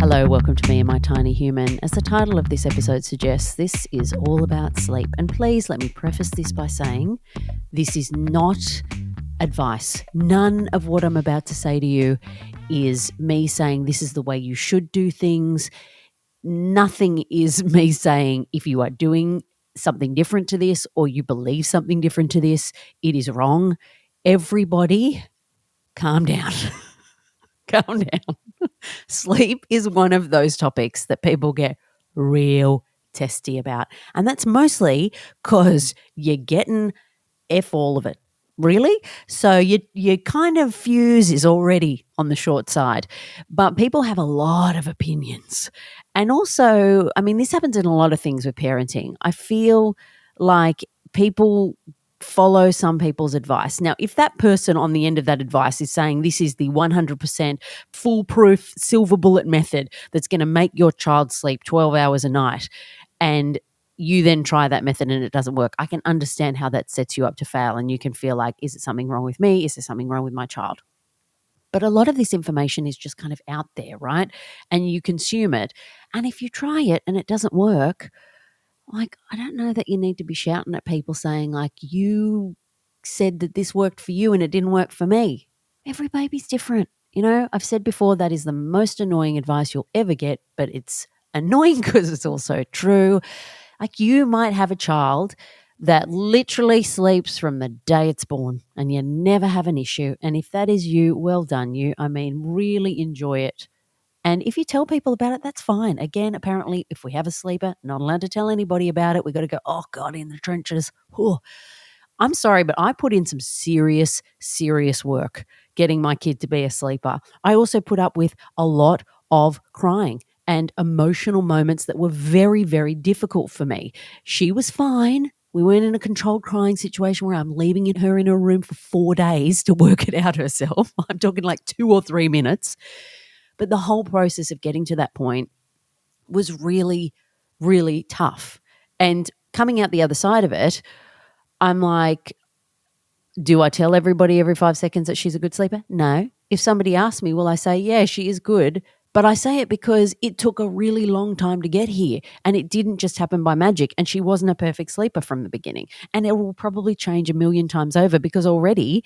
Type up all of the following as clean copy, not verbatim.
Hello, welcome to Me and My Tiny Human. As the title of this episode suggests, this is all about sleep. And please let me preface this by saying this is not advice. None of what I'm about to say to you is me saying this is the way you should do things. Nothing is me saying if you are doing something different to this or you believe something different to this, it is wrong. Everybody, calm down. Calm down. Sleep is one of those topics that people get real testy about. And that's mostly because you're getting F all of it. Really? So your kind of fuse is already on the short side. But people have a lot of opinions. And also, I mean, this happens in a lot of things with parenting. I feel like people follow some people's advice. Now, if that person on the end of that advice is saying this is the 100% foolproof silver bullet method that's going to make your child sleep 12 hours a night, and you then try that method and it doesn't work, I can understand how that sets you up to fail, and you can feel like, is it something wrong with me? Is there something wrong with my child? But a lot of this information is just kind of out there, right? And you consume it. And if you try it and it doesn't work, like, I don't know that you need to be shouting at people saying, like, you said that this worked for you and it didn't work for me. Every baby's different. You know, I've said before that is the most annoying advice you'll ever get, but it's annoying because it's also true. Like, you might have a child that literally sleeps from the day it's born and you never have an issue. And if that is you, well done you. I mean, really enjoy it. And if you tell people about it, that's fine. Again, apparently, if we have a sleeper, not allowed to tell anybody about it. We've got to go, oh, God, in the trenches. Whew. I'm sorry, but I put in some serious, serious work getting my kid to be a sleeper. I also put up with a lot of crying and emotional moments that were very, very difficult for me. She was fine. We weren't in a controlled crying situation where I'm leaving her in her room for 4 days to work it out herself. I'm talking like 2 or 3 minutes. But the whole process of getting to that point was really, really tough. And coming out the other side of it, I'm like, do I tell everybody every 5 seconds that she's a good sleeper? No. If somebody asks me, will I say, yeah, she is good? But I say it because it took a really long time to get here, and it didn't just happen by magic, and she wasn't a perfect sleeper from the beginning. And it will probably change a million times over because already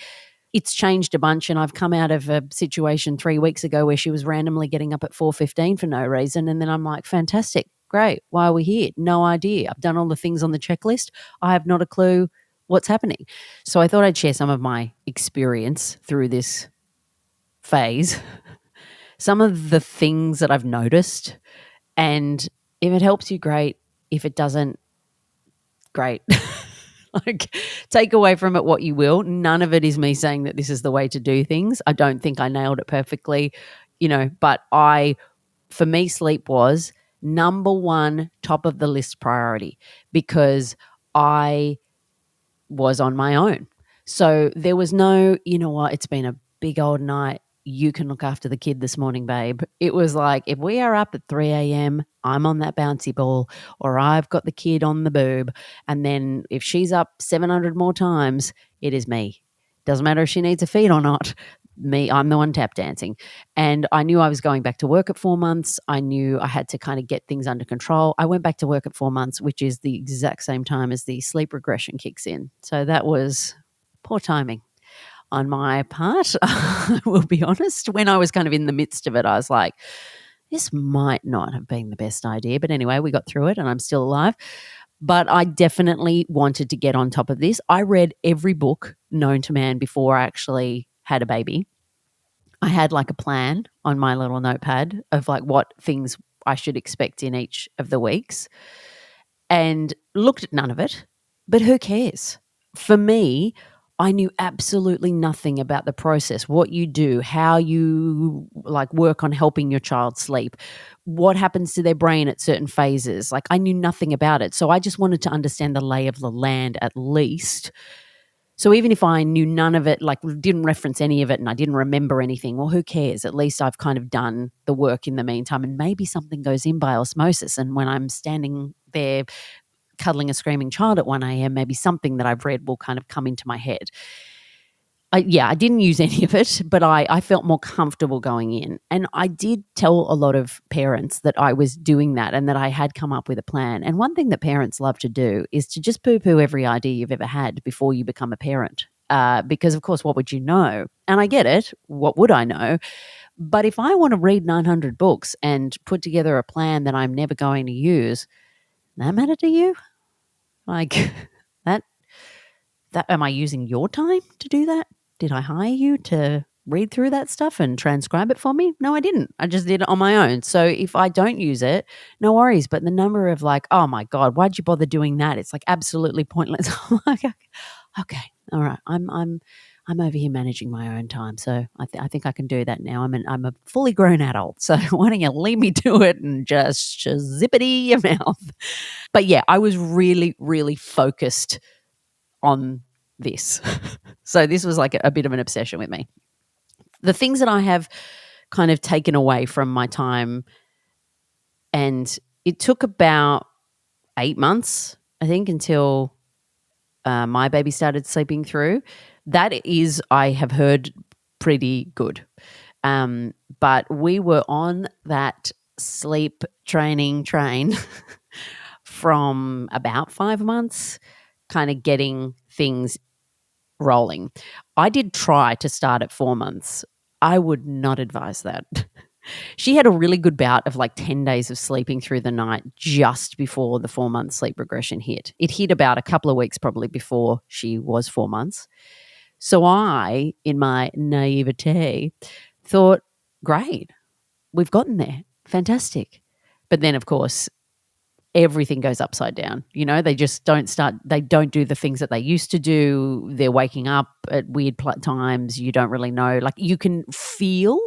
it's changed a bunch, and I've come out of a situation 3 weeks ago where she was randomly getting up at 4:15 for no reason, and then I'm like, fantastic, great, why are we here? No idea. I've done all the things on the checklist. I have not a clue what's happening. So I thought I'd share some of my experience through this phase, some of the things that I've noticed, and if it helps you, great. If it doesn't, great. Like, take away from it what you will. None of it is me saying that this is the way to do things. I don't think I nailed it perfectly, but for me, sleep was number one, top of the list priority, because I was on my own. So there was no, you know what, it's been a big old night. You can look after the kid this morning, babe. It was like, if we are up at 3 a.m., I'm on that bouncy ball, or I've got the kid on the boob. And then if she's up 700 more times, it is me. Doesn't matter if she needs a feed or not. I'm the one tap dancing. And I knew I was going back to work at 4 months. I knew I had to kind of get things under control. I went back to work at 4 months, which is the exact same time as the sleep regression kicks in. So that was poor timing on my part. I will be honest. When I was kind of in the midst of it, I was like, this might not have been the best idea. But anyway, we got through it and I'm still alive. But I definitely wanted to get on top of this. I read every book known to man before I actually had a baby. I had like a plan on my little notepad of like what things I should expect in each of the weeks, and looked at none of it. But who cares? For me, I knew absolutely nothing about the process, what you do, how you like work on helping your child sleep, what happens to their brain at certain phases. Like, I knew nothing about it. So I just wanted to understand the lay of the land at least. So even if I knew none of it, like didn't reference any of it and I didn't remember anything, well, who cares? At least I've kind of done the work in the meantime, and maybe something goes in by osmosis. And when I'm standing there cuddling a screaming child at 1 a.m., maybe something that I've read will kind of come into my head. I didn't use any of it, but I felt more comfortable going in. And I did tell a lot of parents that I was doing that and that I had come up with a plan. And one thing that parents love to do is to just poo-poo every idea you've ever had before you become a parent. Because, of course, what would you know? And I get it. What would I know? But if I want to read 900 books and put together a plan that I'm never going to use, that matter to you? Like that am I using your time to do that? Did I hire you to read through that stuff and transcribe it for me? No, I didn't. I just did it on my own. So if I don't use it, no worries. But the number of like, oh my God, why'd you bother doing that? It's like absolutely pointless. I'm like, okay, all right. I'm over here managing my own time. So I think I can do that now. I'm a fully grown adult. So why don't you leave me to it and just zippity your mouth? But yeah, I was really, really focused on this. So this was like a bit of an obsession with me. The things that I have kind of taken away from my time, and it took about 8 months, I think, until my baby started sleeping through. That is, I have heard, pretty good. But we were on that sleep training train from about 5 months, kind of getting things rolling. I did try to start at 4 months. I would not advise that. She had a really good bout of like 10 days of sleeping through the night just before the 4-month sleep regression hit. It hit about a couple of weeks probably before she was 4 months. So I, in my naivete, thought, great, we've gotten there. Fantastic. But then, of course, everything goes upside down. You know, they just don't do the things that they used to do. They're waking up at weird times. You don't really know. Like you can feel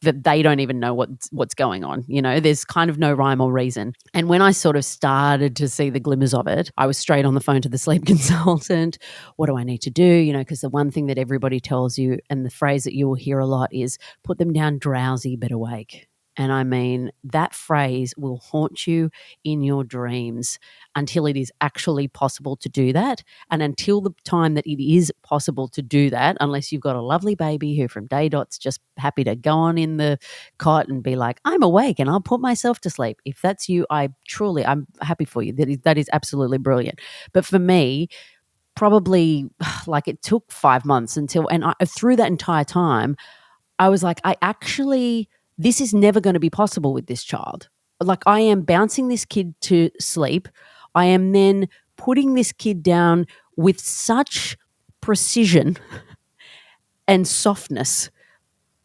that they don't even know what's going on. You know, there's kind of no rhyme or reason. And when I sort of started to see the glimmers of it, I was straight on the phone to the sleep consultant. What do I need to do? You know, because the one thing that everybody tells you, and the phrase that you will hear a lot, is put them down drowsy but awake. And I mean, that phrase will haunt you in your dreams until it is actually possible to do that. And until the time that it is possible to do that, unless you've got a lovely baby who from day dot's just happy to go on in the cot and be like, I'm awake and I'll put myself to sleep. If that's you, I'm happy for you. That is absolutely brilliant. But for me, probably like it took 5 months through that entire time, I was like, this is never going to be possible with this child. Like I am bouncing this kid to sleep. I am then putting this kid down with such precision and softness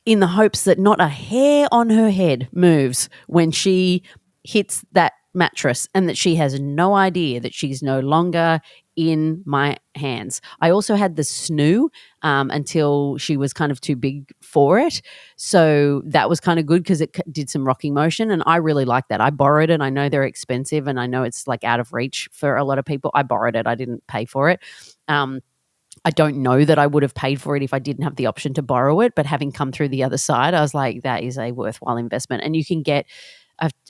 in the hopes that not a hair on her head moves when she hits that mattress and that she has no idea that she's no longer in my hands. I also had the Snoo until she was kind of too big for it. So that was kind of good because it did some rocking motion, and I really like that. I borrowed it. I know they're expensive and I know it's like out of reach for a lot of people. I borrowed it. I didn't pay for it. I don't know that I would have paid for it if I didn't have the option to borrow it, but having come through the other side, I was like, that is a worthwhile investment. And you can get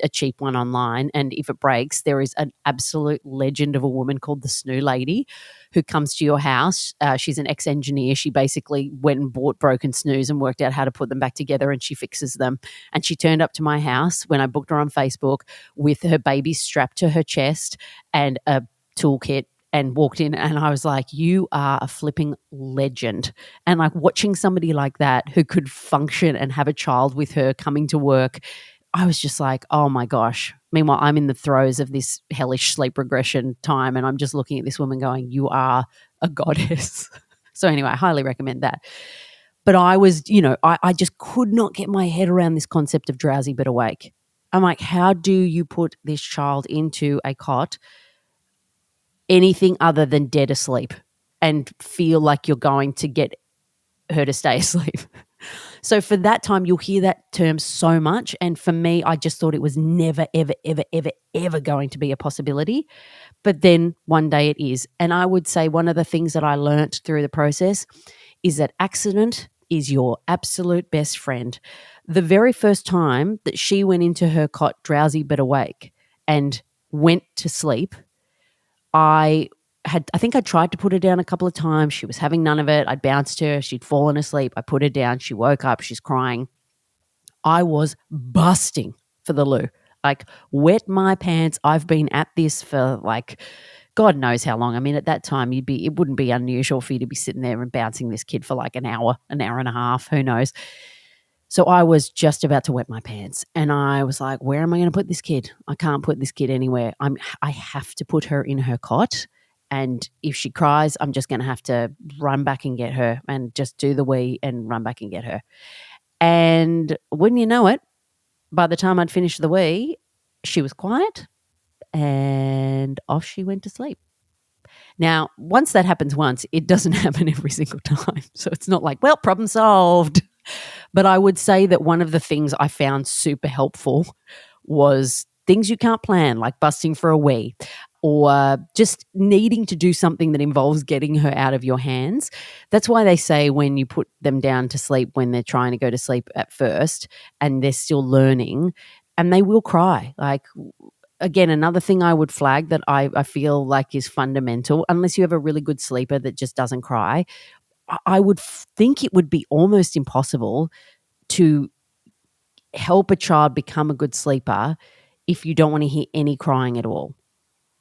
a cheap one online, and if it breaks, there is an absolute legend of a woman called the Snoo Lady who comes to your house. She's an ex-engineer. She basically went and bought broken Snoos and worked out how to put them back together, and she fixes them. And she turned up to my house when I booked her on Facebook with her baby strapped to her chest and a toolkit, and walked in, and I was like, you are a flipping legend. And like watching somebody like that who could function and have a child with her coming to work, I was just like, oh my gosh. Meanwhile, I'm in the throes of this hellish sleep regression time, and I'm just looking at this woman going, you are a goddess. So anyway, I highly recommend that. But I was, I just could not get my head around this concept of drowsy but awake. I'm like, how do you put this child into a cot anything other than dead asleep and feel like you're going to get her to stay asleep? So for that time, you'll hear that term so much. And for me, I just thought it was never, ever, ever, ever, ever going to be a possibility. But then one day it is. And I would say one of the things that I learnt through the process is that accident is your absolute best friend. The very first time that she went into her cot drowsy but awake and went to sleep, I I think I tried to put her down a couple of times. She was having none of it. I'd bounced her. She'd fallen asleep. I put her down. She woke up. She's crying. I was busting for the loo, like wet my pants. I've been at this for like God knows how long. I mean, at that time, it wouldn't be unusual for you to be sitting there and bouncing this kid for like an hour and a half. Who knows? So I was just about to wet my pants, and I was like, "Where am I going to put this kid? I can't put this kid anywhere. I have to put her in her cot, and if she cries, I'm just going to have to run back and get her, and just do the wee and run back and get her." And wouldn't you know it, by the time I'd finished the wee, she was quiet, and off she went to sleep. Now, once that happens once, it doesn't happen every single time. So it's not like, well, problem solved. But I would say that one of the things I found super helpful was things you can't plan, like busting for a wee or just needing to do something that involves getting her out of your hands. That's why they say when you put them down to sleep, when they're trying to go to sleep at first and they're still learning, and they will cry. Like, again, another thing I would flag that I feel like is fundamental, unless you have a really good sleeper that just doesn't cry, I would think it would be almost impossible to help a child become a good sleeper if you don't want to hear any crying at all.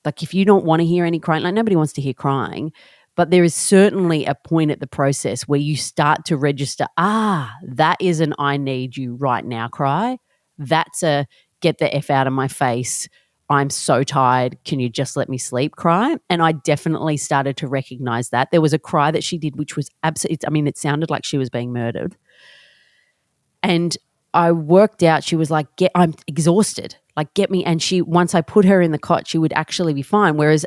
Like if you don't want to hear any crying, like nobody wants to hear crying, but there is certainly a point at the process where you start to register, that is an I need you right now cry. That's a get the F out of my face. I'm so tired. Can you just let me sleep cry? And I definitely started to recognize that. There was a cry that she did, which was absolutely, I mean, it sounded like she was being murdered. And I worked out, she was like, I'm exhausted. Like, get me. And once I put her in the cot, she would actually be fine. Whereas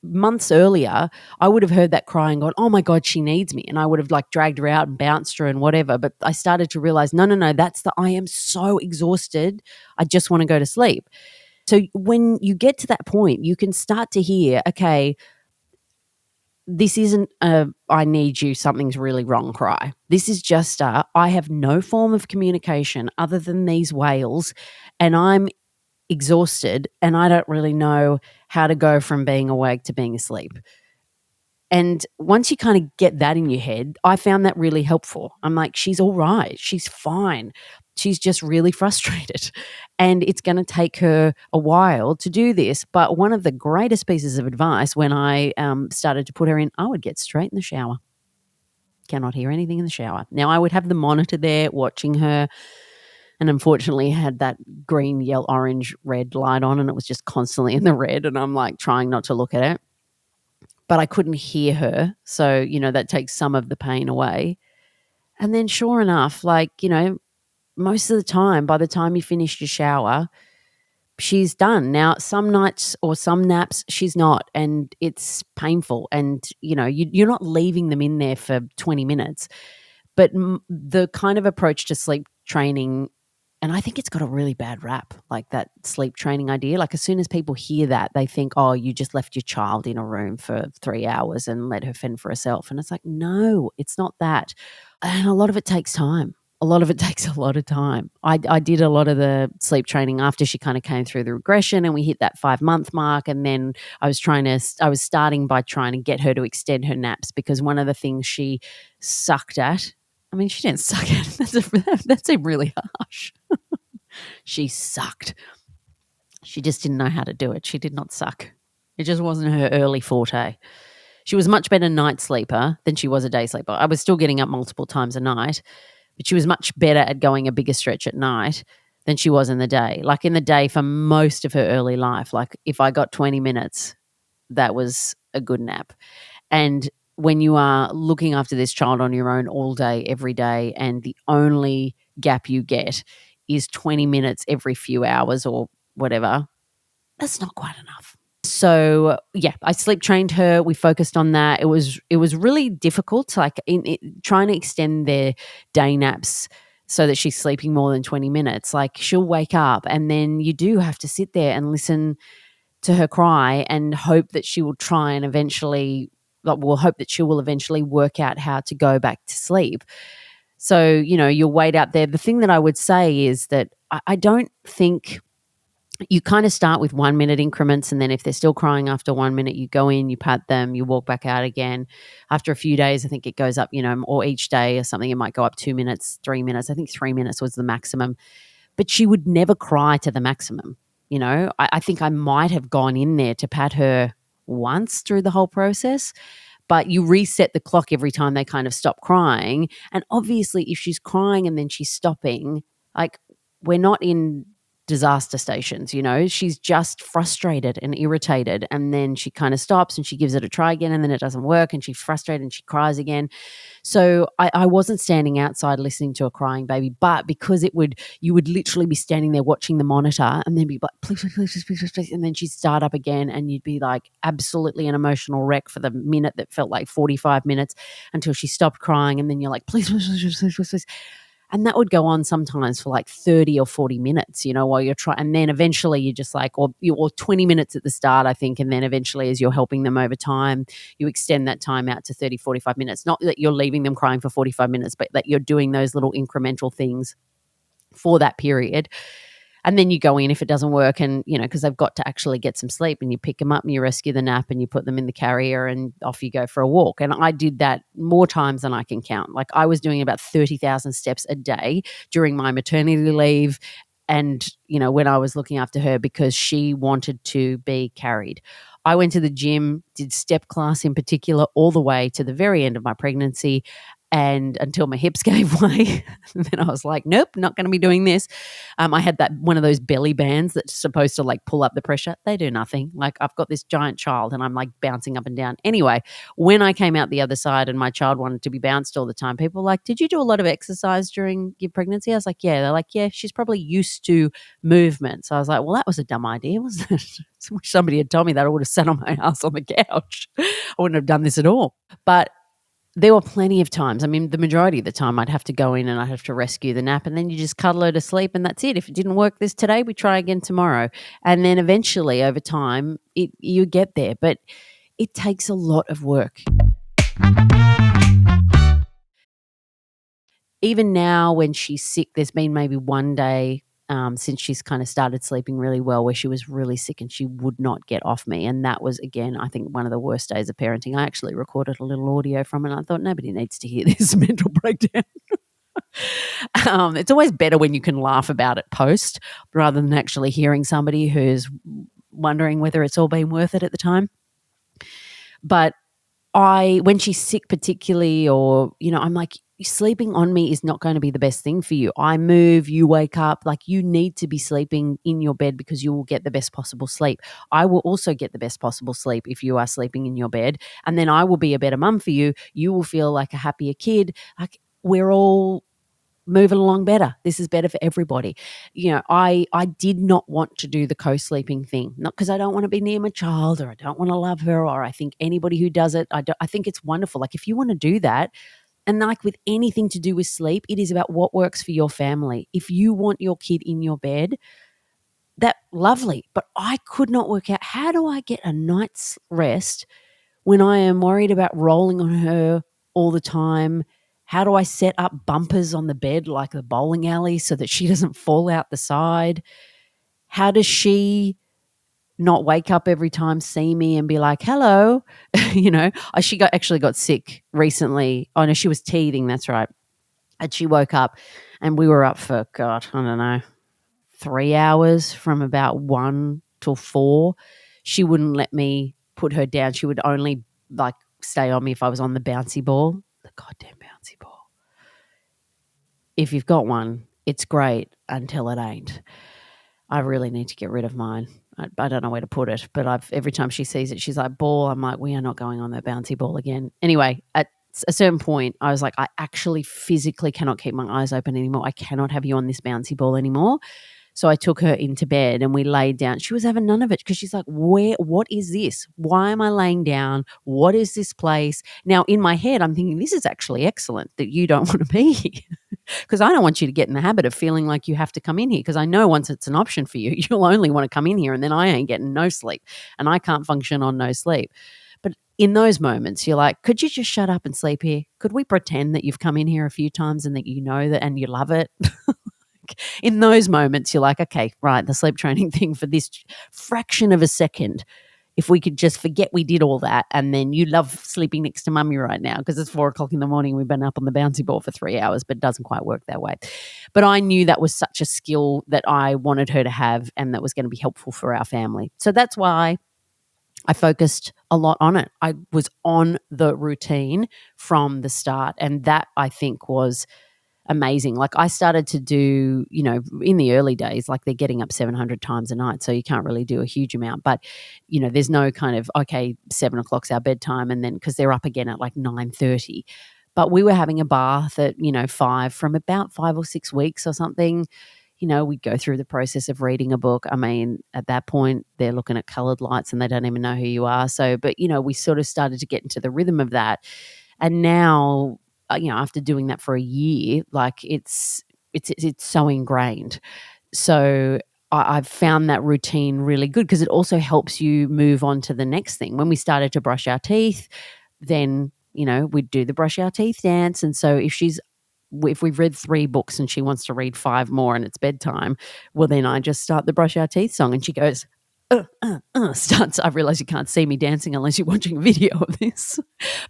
months earlier, I would have heard that cry and gone, oh my God, she needs me. And I would have like dragged her out and bounced her and whatever. But I started to realize, no, that's I am so exhausted. I just want to go to sleep. So when you get to that point, you can start to hear, okay, this isn't a I need you, something's really wrong cry. This is just I have no form of communication other than these wails, and I'm exhausted and I don't really know how to go from being awake to being asleep. And once you kind of get that in your head, I found that really helpful. I'm like, she's all right. She's fine. She's just really frustrated. And it's going to take her a while to do this. But one of the greatest pieces of advice when I started to put her in, I would get straight in the shower. Cannot hear anything in the shower. Now, I would have the monitor there watching her. And unfortunately had that green, yellow, orange, red light on, and it was just constantly in the red. And I'm like trying not to look at it. But I couldn't hear her. So, that takes some of the pain away. And then sure enough, most of the time, by the time you finish your shower, she's done. Now, some nights or some naps, she's not, and it's painful. And, you're not leaving them in there for 20 minutes. But the kind of approach to sleep training, and I think it's got a really bad rap, like that sleep training idea. Like as soon as people hear that, they think, oh, you just left your child in a room for 3 hours and let her fend for herself. And it's like, no, it's not that. And a lot of it takes time. A lot of it takes a lot of time. I did a lot of the sleep training after she kind of came through the regression and we hit that 5-month mark. And then I was starting by trying to get her to extend her naps, because one of the things she sucked at, I mean, she didn't suck at it. That's really harsh. She sucked. She just didn't know how to do it. She did not suck. It just wasn't her early forte. She was much better night sleeper than she was a day sleeper. I was still getting up multiple times a night, but she was much better at going a bigger stretch at night than she was in the day. Like in the day for most of her early life, like if I got 20 minutes, that was a good nap. And when you are looking after this child on your own all day, every day, and the only gap you get is 20 minutes every few hours or whatever, that's not quite enough. So, yeah, I sleep trained her. We focused on that. It was really difficult, like trying to extend their day naps so that she's sleeping more than 20 minutes. Like she'll wake up and then you do have to sit there and listen to her cry and hope that she will try and eventually – we'll hope that she will eventually work out how to go back to sleep. So, you'll wait out there. The thing that I would say is that I don't think you kind of start with 1 minute increments, and then if they're still crying after 1 minute, you go in, you pat them, you walk back out again. After a few days, I think it goes up, or each day or something, it might go up 2 minutes, 3 minutes. I think 3 minutes was the maximum. But she would never cry to the maximum. I think I might have gone in there to pat her once through the whole process, but you reset the clock every time they kind of stop crying. And obviously, if she's crying and then she's stopping, like, we're not in disaster stations, she's just frustrated and irritated, and then she kind of stops and she gives it a try again, and then it doesn't work, and she's frustrated and she cries again. So I wasn't standing outside listening to a crying baby, but because you would literally be standing there watching the monitor and then be like, please, please, please, please, please, please, and then she'd start up again, and you'd be like absolutely an emotional wreck for the minute that felt like 45 minutes until she stopped crying, and then you're like, please, please, please, please, please, please. And that would go on sometimes for like 30 or 40 minutes, while you're trying. And then eventually you're just like, or 20 minutes at the start, I think. And then eventually, as you're helping them over time, you extend that time out to 30, 45 minutes. Not that you're leaving them crying for 45 minutes, but that you're doing those little incremental things for that period. And then you go in if it doesn't work, and, because they've got to actually get some sleep, and you pick them up and you rescue the nap and you put them in the carrier and off you go for a walk. And I did that more times than I can count. Like, I was doing about 30,000 steps a day during my maternity leave, and, when I was looking after her, because she wanted to be carried. I went to the gym, did step class in particular, all the way to the very end of my pregnancy, and until my hips gave way. And then I was like, nope, not going to be doing this. I had one of those belly bands that's supposed to like pull up the pressure. They do nothing. Like, I've got this giant child and I'm like bouncing up and down. Anyway, when I came out the other side and my child wanted to be bounced all the time, people were like, did you do a lot of exercise during your pregnancy? I was like, yeah. They're like, yeah, she's probably used to movement. So I was like, well, that was a dumb idea, wasn't it? I wish somebody had told me that. I would have sat on my ass on the couch. I wouldn't have done this at all. But there were plenty of times. I mean, the majority of the time I'd have to go in and I'd have to rescue the nap, and then you just cuddle her to sleep, and that's it. If it didn't work today, we try again tomorrow. And then eventually over time you get there, but it takes a lot of work. Even now when she's sick, there's been maybe one day since she's kind of started sleeping really well where she was really sick and she would not get off me. And that was, again, I think one of the worst days of parenting. I actually recorded a little audio from it, and I thought nobody needs to hear this mental breakdown. It's always better when you can laugh about it post rather than actually hearing somebody who's wondering whether it's all been worth it at the time. But when she's sick particularly, or, I'm like, sleeping on me is not going to be the best thing for you. I move, you wake up, like, you need to be sleeping in your bed because you will get the best possible sleep. I will also get the best possible sleep if you are sleeping in your bed, and then I will be a better mum for you. You will feel like a happier kid. Like, we're all moving along better. This is better for everybody. I did not want to do the co-sleeping thing, not because I don't want to be near my child or I don't want to love her, or I think anybody who does it, I think it's wonderful. Like, if you want to do that, and like with anything to do with sleep, it is about what works for your family. If you want your kid in your bed, that lovely. But I could not work out, how do I get a night's rest when I am worried about rolling on her all the time? How do I set up bumpers on the bed like the bowling alley so that she doesn't fall out the side? How does she not wake up every time, see me and be like, hello? She actually got sick recently. Oh no, she was teething, that's right. And she woke up and we were up for, God, I don't know, 3 hours from about 1 till 4. She wouldn't let me put her down. She would only like stay on me if I was on the bouncy ball. The goddamn bouncy ball. If you've got one, it's great until it ain't. I really need to get rid of mine. I don't know where to put it, but every time she sees it, she's like, ball. I'm like, we are not going on that bouncy ball again. Anyway, at a certain point, I was like, I actually physically cannot keep my eyes open anymore. I cannot have you on this bouncy ball anymore. So I took her into bed and we laid down. She was having none of it because she's like, what is this? Why am I laying down? What is this place? Now, in my head, I'm thinking, this is actually excellent that you don't want to be here because I don't want you to get in the habit of feeling like you have to come in here, because I know once it's an option for you, you'll only want to come in here and then I ain't getting no sleep and I can't function on no sleep. But in those moments, you're like, could you just shut up and sleep here? Could we pretend that you've come in here a few times and that you know that and you love it? like in those moments, you're like, okay, right, the sleep training thing for this fraction of a second, if we could just forget we did all that, and then you love sleeping next to mummy right now because it's 4:00 in the morning. We've been up on the bouncy ball for 3 hours, but it doesn't quite work that way. But I knew that was such a skill that I wanted her to have and that was going to be helpful for our family. So that's why I focused a lot on it. I was on the routine from the start, and that I think was amazing. Like I started to do, in the early days, like they're getting up 700 times a night, so you can't really do a huge amount. But, there's no kind of, okay, 7:00's our bedtime, and then because they're up again at like 9:30. But we were having a bath at, 5 from about 5 or 6 weeks or something. We'd go through the process of reading a book. I mean, at that point, they're looking at colored lights and they don't even know who you are. So, but, we sort of started to get into the rhythm of that. And now, after doing that for a year, like it's so ingrained. So I've found that routine really good because it also helps you move on to the next thing. When we started to brush our teeth, then, we'd do the brush our teeth dance. And so if we've read 3 books and she wants to read 5 more and it's bedtime, well, then I just start the brush our teeth song and she goes, starts. I realize you can't see me dancing unless you're watching a video of this,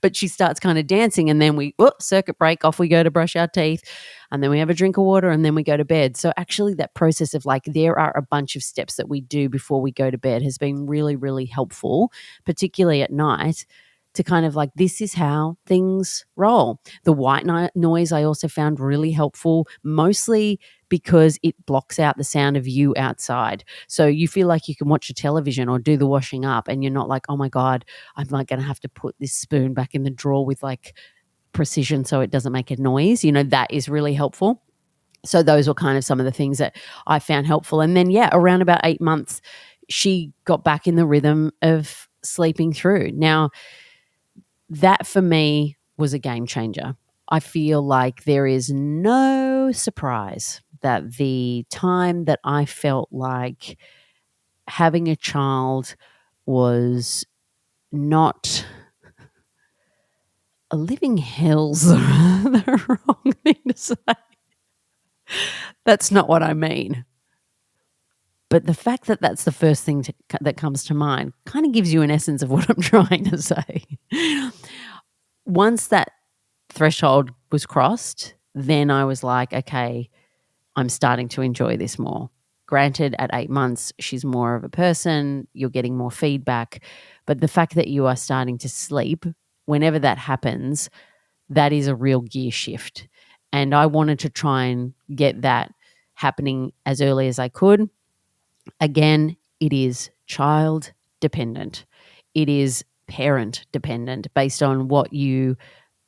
but she starts kind of dancing, and then we circuit break, off we go to brush our teeth, and then we have a drink of water, and then we go to bed. So actually that process of like there are a bunch of steps that we do before we go to bed has been really, really helpful, particularly at night, to kind of like, this is how things roll. The white noise I also found really helpful, mostly because it blocks out the sound of you outside. So you feel like you can watch a television or do the washing up and you're not like, oh my God, I'm like going to have to put this spoon back in the drawer with like precision so it doesn't make a noise. That is really helpful. So those were kind of some of the things that I found helpful. And then, around about 8 months, she got back in the rhythm of sleeping through. Now, that for me was a game changer. I feel like there is no surprise that the time that I felt like having a child was not a living hell's the wrong thing to say. That's not what I mean. But the fact that that's the first thing that comes to mind kind of gives you an essence of what I'm trying to say. Once that threshold was crossed, then I was like, okay, I'm starting to enjoy this more. Granted, at 8 months, she's more of a person, you're getting more feedback, but the fact that you are starting to sleep, whenever that happens, that is a real gear shift. And I wanted to try and get that happening as early as I could. Again, it is child dependent. It is parent dependent based on what you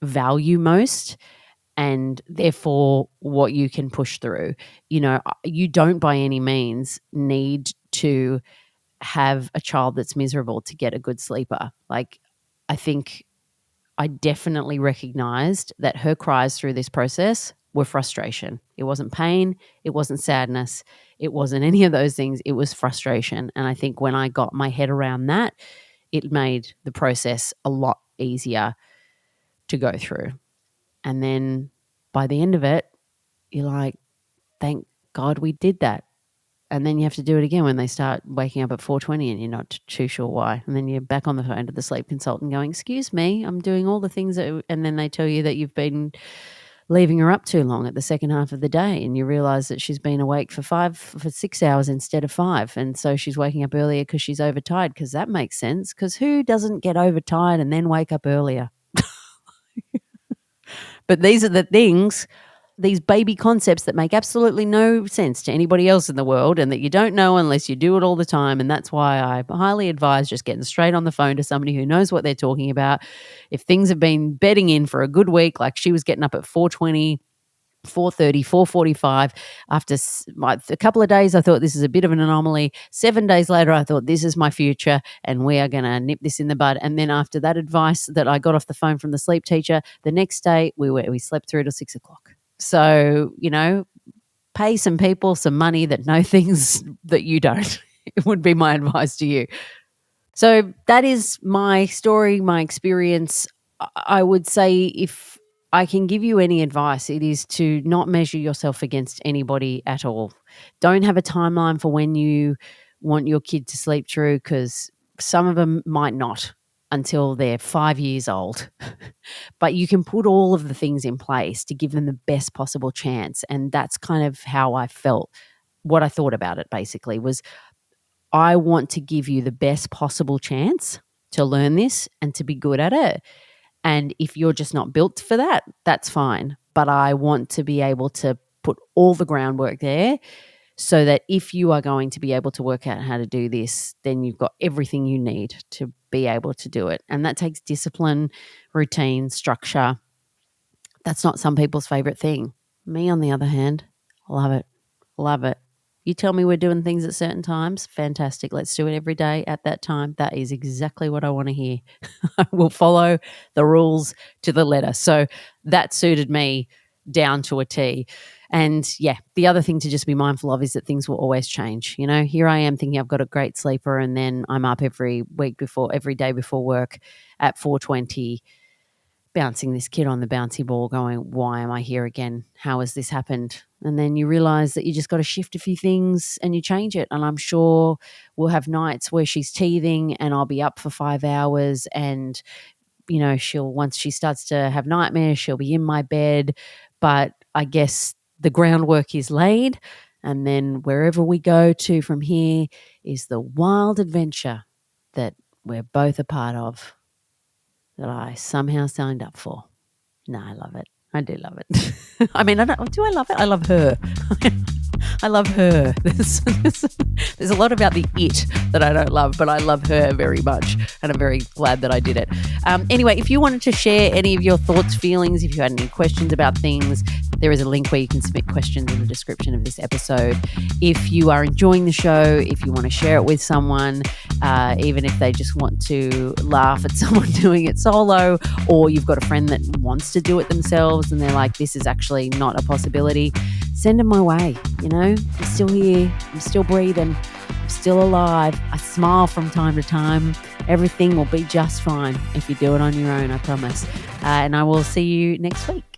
value most and therefore what you can push through. You don't by any means need to have a child that's miserable to get a good sleeper. Like, I think I definitely recognized that her cries through this process were frustration. It wasn't pain. It wasn't sadness. It wasn't any of those things. It was frustration. And I think when I got my head around that, it made the process a lot easier to go through. And then by the end of it, you're like, thank God we did that. And then you have to do it again when they start waking up at 4:20 and you're not too sure why. And then you're back on the phone to the sleep consultant going, excuse me, I'm doing all the things that, and then they tell you that you've been leaving her up too long at the second half of the day, and you realize that she's been awake for 6 hours instead of 5. And so she's waking up earlier because she's overtired, because that makes sense, because who doesn't get overtired and then wake up earlier? But these are the things, these baby concepts that make absolutely no sense to anybody else in the world and that you don't know unless you do it all the time. And that's why I highly advise just getting straight on the phone to somebody who knows what they're talking about. If things have been bedding in for a good week, like she was getting up at 4:20, 4:30, 4:45. After a couple of days, I thought this is a bit of an anomaly. 7 days later, I thought this is my future and we are going to nip this in the bud. And then after that advice that I got off the phone from the sleep teacher, the next day we slept through till 6 o'clock. So, pay some people some money that know things that you don't. It would be my advice to you. So that is my story, my experience. I would say if I can give you any advice, it is to not measure yourself against anybody at all. Don't have a timeline for when you want your kid to sleep through, because some of them might not until they're 5 years old. But you can put all of the things in place to give them the best possible chance. And that's kind of how I felt. What I thought about it basically was, I want to give you the best possible chance to learn this and to be good at it. And if you're just not built for that, that's fine. But I want to be able to put all the groundwork there so that if you are going to be able to work out how to do this, then you've got everything you need to be able to do it. And that takes discipline, routine, structure. That's not some people's favorite thing. Me, on the other hand, love it. Love it. You tell me we're doing things at certain times, fantastic. Let's do it every day at that time. That is exactly what I want to hear. I will follow the rules to the letter. So that suited me down to a T. And yeah, the other thing to just be mindful of is that things will always change. You know, here I am thinking I've got a great sleeper, and then I'm up every day before work at 4:20, bouncing this kid on the bouncy ball going, why am I here again? How has this happened? And then you realize that you just got to shift a few things and you change it. And I'm sure we'll have nights where she's teething and I'll be up for 5 hours, and, you know, once she starts to have nightmares, she'll be in my bed. But I guess the groundwork is laid. And then wherever we go to from here is the wild adventure that we're both a part of, that I somehow signed up for. No, I love it. I do love it. I mean, do I love it? I love her. I love her. There's a lot about the it that I don't love, but I love her very much, and I'm very glad that I did it. Anyway, if you wanted to share any of your thoughts, feelings, if you had any questions about things, there is a link where you can submit questions in the description of this episode. If you are enjoying the show, if you want to share it with someone, even if they just want to laugh at someone doing it solo, or you've got a friend that wants to do it themselves and they're like, this is actually not a possibility, send them my way. You know, I'm still here. I'm still breathing. I'm still alive. I smile from time to time. Everything will be just fine if you do it on your own, I promise. And I will see you next week.